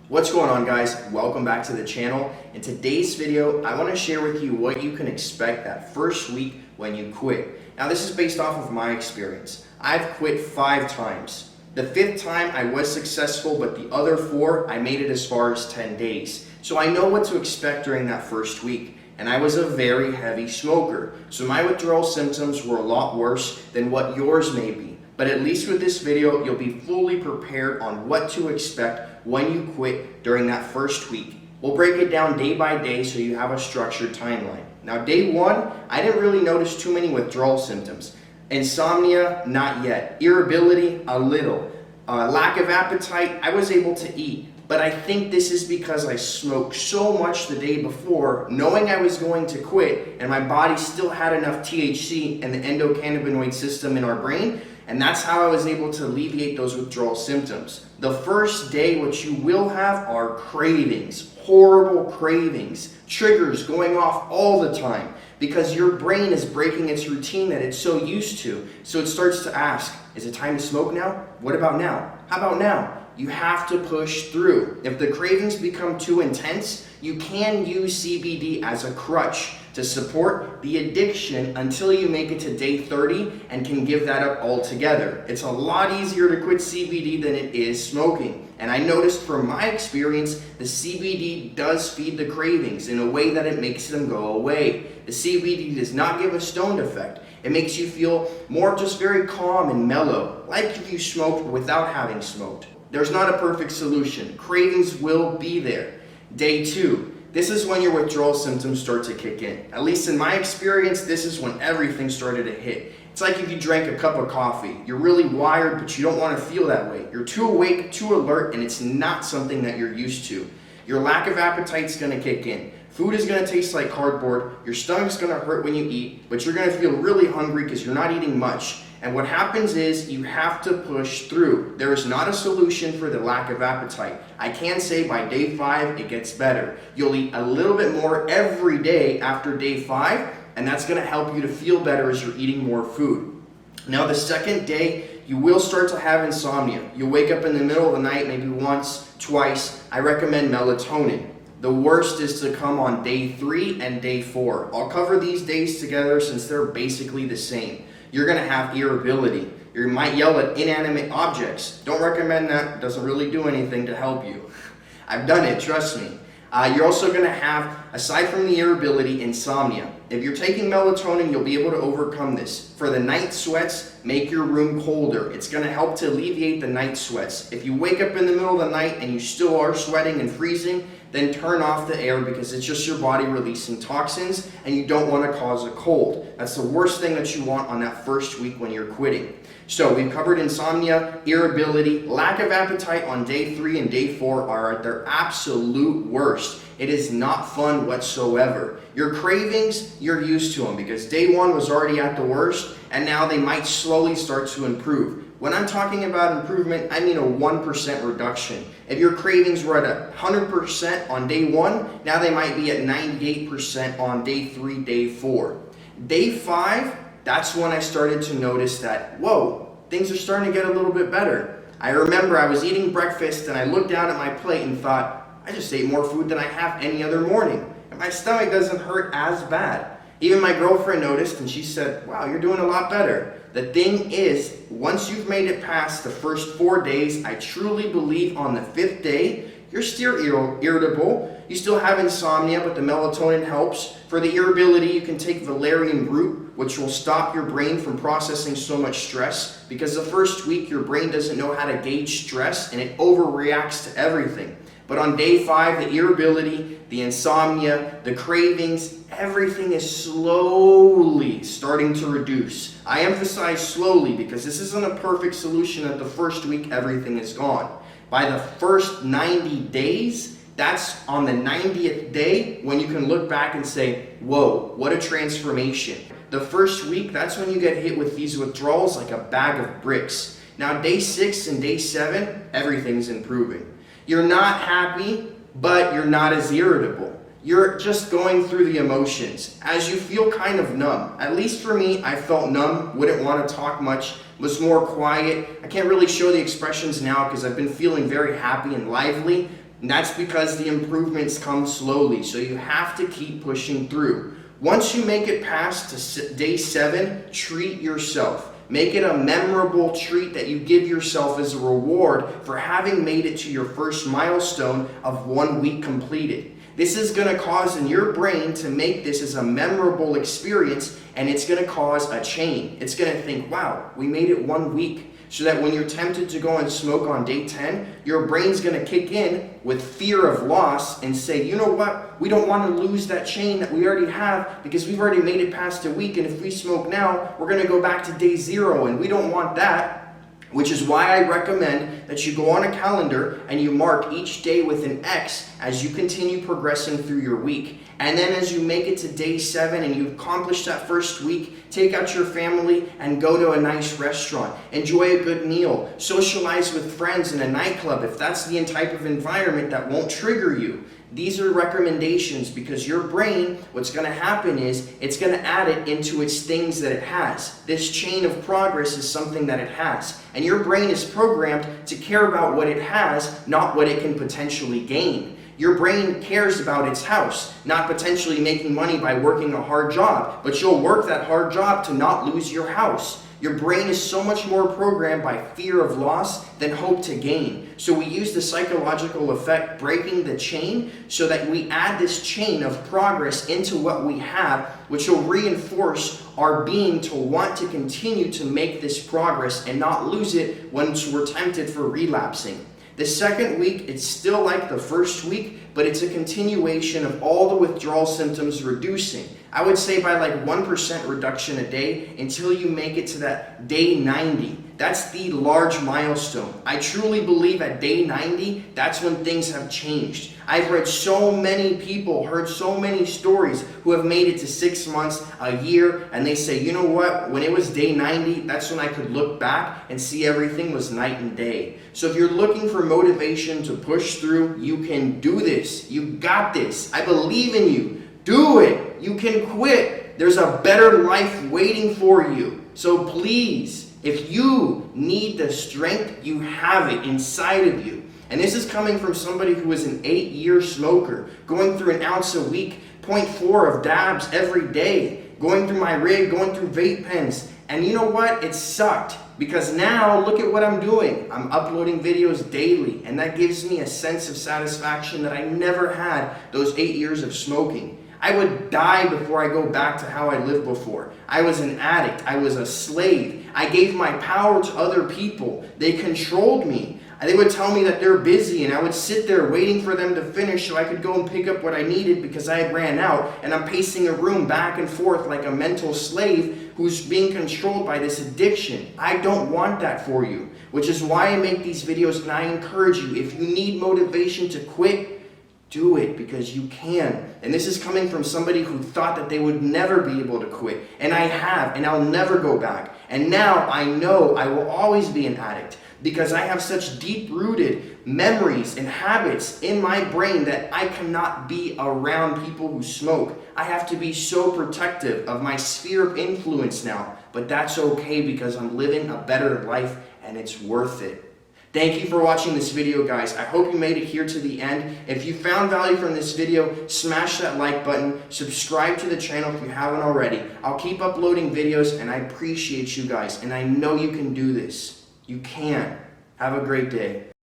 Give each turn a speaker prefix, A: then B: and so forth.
A: What's going on, guys? Welcome back to the channel. In today's video, I want to share with you what you can expect that first week when you quit. Now, this is based off of my experience. I've quit 5 times. The 5th time I was successful, but the other 4, I made it as far as 10 days. So I know what to expect during that first week. And I was a very heavy smoker. So my withdrawal symptoms were a lot worse than what yours may be. But at least with this video, you'll be fully prepared on what to expect when you quit during that first week. We'll break it down day by day so you have a structured timeline. Now, day 1, I didn't really notice too many withdrawal symptoms. Insomnia, not yet. Irritability, a little. Lack of appetite, I was able to eat. But I think this is because I smoked so much the day before, knowing I was going to quit, and my body still had enough THC in the endocannabinoid system in our brain, and that's how I was able to alleviate those withdrawal symptoms. The first day, what you will have are cravings, horrible cravings, triggers going off all the time, because your brain is breaking its routine that it's so used to. So it starts to ask, is it time to smoke now? What about now? How about now? You have to push through. If the cravings become too intense, you can use CBD as a crutch to support the addiction until you make it to day 30 and can give that up altogether. It's a lot easier to quit CBD than it is smoking. And I noticed from my experience, the CBD does feed the cravings in a way that it makes them go away. The CBD does not give a stoned effect. It makes you feel more just very calm and mellow, like if you smoked without having smoked. There's not a perfect solution. Cravings will be there. Day 2, this is when your withdrawal symptoms start to kick in. At least in my experience, this is when everything started to hit. It's like if you drank a cup of coffee. You're really wired, but you don't want to feel that way. You're too awake, too alert, and it's not something that you're used to. Your lack of appetite is going to kick in. Food is going to taste like cardboard. Your stomach's going to hurt when you eat, but you're going to feel really hungry because you're not eating much. And what happens is you have to push through. There is not a solution for the lack of appetite. I can say by day 5, it gets better. You'll eat a little bit more every day after day 5, and that's going to help you to feel better as you're eating more food. Now, the second day, you will start to have insomnia. You'll wake up in the middle of the night, maybe once, twice. I recommend melatonin. The worst is to come on day 3 and day 4. I'll cover these days together since they're basically the same. You're going to have irritability. You might yell at inanimate objects. Don't recommend that. It doesn't really do anything to help you. I've done it, trust me. You're also going to have, aside from the irritability, insomnia. If you're taking melatonin, you'll be able to overcome this. For the night sweats, make your room colder. It's going to help to alleviate the night sweats. If you wake up in the middle of the night and you still are sweating and freezing, then turn off the air because it's just your body releasing toxins and you don't want to cause a cold. That's the worst thing that you want on that first week when you're quitting. So we've covered insomnia, irritability, lack of appetite on day 3 and day 4 are at their absolute worst. It is not fun whatsoever. Your cravings, you're used to them because day 1 was already at the worst and now they might slowly start to improve. When I'm talking about improvement, I mean a 1% reduction. If your cravings were at 100% on day 1, now they might be at 98% on day 3, day 4. Day 5, that's when I started to notice that, whoa, things are starting to get a little bit better. I remember I was eating breakfast and I looked down at my plate and thought, I just ate more food than I have any other morning. And my stomach doesn't hurt as bad. Even my girlfriend noticed and she said, wow, you're doing a lot better. The thing is, once you've made it past the first 4 days, I truly believe on the 5th day, you're still irritable. You still have insomnia, but the melatonin helps. For the irritability, you can take valerian root, which will stop your brain from processing so much stress, because the first week, your brain doesn't know how to gauge stress, and it overreacts to everything. But on day 5, the irritability, the insomnia, the cravings, everything is slowly starting to reduce. I emphasize slowly because this isn't a perfect solution that the first week everything is gone. By the first 90 days, that's on the 90th day when you can look back and say, whoa, what a transformation. The first week, that's when you get hit with these withdrawals like a bag of bricks. Now, day 6 and day 7, everything's improving. You're not happy, but you're not as irritable. You're just going through the emotions as you feel kind of numb. At least for me, I felt numb, wouldn't want to talk much, was more quiet. I can't really show the expressions now because I've been feeling very happy and lively. And that's because the improvements come slowly, so you have to keep pushing through. Once you make it past to day 7, treat yourself. Make it a memorable treat that you give yourself as a reward for having made it to your first milestone of 1 week completed. This is going to cause in your brain to make this as a memorable experience, and it's going to cause a chain. It's going to think, wow, we made it 1 week. So that when you're tempted to go and smoke on day 10, your brain's going to kick in with fear of loss and say, you know what, we don't want to lose that chain that we already have because we've already made it past a week, and if we smoke now, we're going to go back to day 0, and we don't want that. Which is why I recommend that you go on a calendar and you mark each day with an X as you continue progressing through your week. And then as you make it to day 7 and you've accomplished that first week, take out your family and go to a nice restaurant. Enjoy a good meal. Socialize with friends in a nightclub if that's the type of environment that won't trigger you. These are recommendations because your brain, what's going to happen is it's going to add it into its things that it has. This chain of progress is something that it has. And your brain is programmed to care about what it has, not what it can potentially gain. Your brain cares about its house, not potentially making money by working a hard job, but you'll work that hard job to not lose your house. Your brain is so much more programmed by fear of loss than hope to gain. So we use the psychological effect, breaking the chain, so that we add this chain of progress into what we have, which will reinforce our being to want to continue to make this progress and not lose it once we're tempted for relapsing. The second week, it's still like the first week, but it's a continuation of all the withdrawal symptoms reducing. I would say by like 1% reduction a day until you make it to that day 90. That's the large milestone. I truly believe at day 90, that's when things have changed. I've read so many people, heard so many stories who have made it to 6 months, a year, and they say, you know what, when it was day 90, that's when I could look back and see everything was night and day. So if you're looking for motivation to push through, you can do this. You got this. I believe in you. Do it. You can quit. There's a better life waiting for you. So please, if you need the strength, you have it inside of you. And this is coming from somebody who is an 8-year smoker, going through an ounce a week, 0.4 of dabs every day, going through my rig, going through vape pens. And you know what? It sucked. Because now, look at what I'm doing. I'm uploading videos daily, and that gives me a sense of satisfaction that I never had those 8 years of smoking. I would die before I go back to how I lived before. I was an addict. I was a slave. I gave my power to other people. They controlled me. They would tell me that they're busy, and I would sit there waiting for them to finish so I could go and pick up what I needed because I had ran out, and I'm pacing a room back and forth like a mental slave who's being controlled by this addiction. I don't want that for you, which is why I make these videos, and I encourage you, if you need motivation to quit, do it because you can. And this is coming from somebody who thought that they would never be able to quit. And I have, and I'll never go back. And now I know I will always be an addict because I have such deep-rooted memories and habits in my brain that I cannot be around people who smoke. I have to be so protective of my sphere of influence now. But that's okay because I'm living a better life and it's worth it. Thank you for watching this video, guys. I hope you made it here to the end. If you found value from this video, smash that like button. Subscribe to the channel if you haven't already. I'll keep uploading videos, and I appreciate you guys. And I know you can do this. You can. Have a great day.